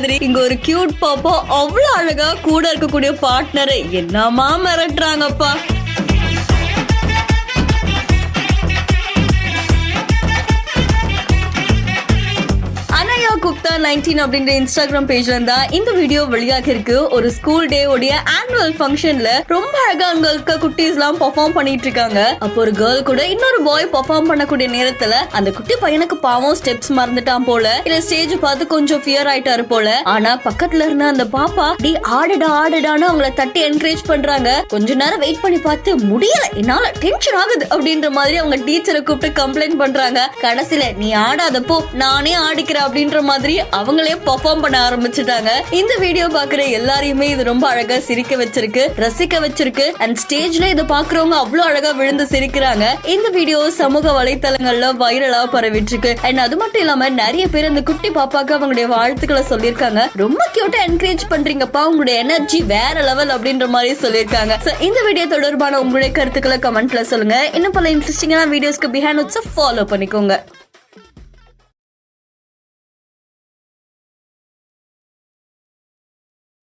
மாதிரி இங்க ஒரு கியூட் பாப்பா அவ்வளவு அழகா கூட இருக்கக்கூடிய பார்ட்னரை என்னமா மிரட்டுறாங்கப்பா. குப்தா 19 அப்படின்ற இன்ஸ்டாகிராம் பேஜ்ல இருந்தா இந்த வீடியோ வெளியாக இருக்கு. ஒரு ஸ்கூல் டே உடைய ஆனுவல் ஃபங்க்ஷன்ல ரொம்ப அழகா அங்க இருக்க குட்டீஸ் எல்லாம் பெர்ஃபார்ம் பண்ணிட்டு இருக்காங்க. அப்போ ஒரு கேர்ள் கூட இன்னொரு பாய் பெர்ஃபார்ம் பண்ணக்கூடிய நேரத்துல அந்த குட்டி பையனுக்கு பாவம் ஸ்டெப்ஸ் மறந்துட்டான் போல, இல்ல ஸ்டேஜ் பார்த்து கொஞ்சம் ஃபியர் ஆயிட்டாரு போல. ஆனா பக்கத்துல இருந்த அந்த பாப்பா டி ஆடுடான்னு அவங்கள தட்டி என்கரேஜ் பண்றாங்க. கொஞ்ச நேரம் வெயிட் பண்ணி பார்த்து முடியல, என்னால டென்ஷன் ஆகுது அப்படின்ற மாதிரி அவங்க டீச்சரை கூப்பிட்டு கம்ப்ளைண்ட் பண்றாங்க. கடைசியில நீ ஆடாதப்போ நானே ஆடிக்கிறேன் அப்படின்ற மாதிரி அவங்களே பெர்ஃபார்ம் பண்ண ஆரம்பிச்சிட்டாங்க. இந்த வீடியோ பாக்குற எல்லாரையுமே இது ரொம்ப அழகா சிரிக்க வச்சிருக்கு, ரசிக்க வச்சிருக்கு. அண்ட் ஸ்டேஜ்ல இத பாக்குறவங்க அவ்வளவு அழகா விழுந்து சிரிக்கிறாங்க. இந்த வீடியோ சமூக வலைத்தளங்கள்ல வைரலா பரவிட்டு இருக்கு. அண்ட் அது மட்டும் இல்லாம நிறைய பேர் அந்த குட்டி பாப்பாக்கு அவங்களுடைய வாழ்த்துக்களை சொல்லியிருக்காங்க. ரொம்ப கியூட்டா என்கரேஜ் பண்றீங்கப்பா, உங்களுடைய எனர்ஜி வேற லெவல் அப்படின்ற மாதிரி சொல்லியிருக்காங்க. இந்த வீடியோ தொடர்பான உங்களுடைய கருத்துக்களை கமெண்ட்ல சொல்லுங்க. இன்னும் பல இன்ட்ரெஸ்டிங்கான வீடியோஸ்க்கு பிஹைண்ட் ஃபாலோ பண்ணிக்கோங்க.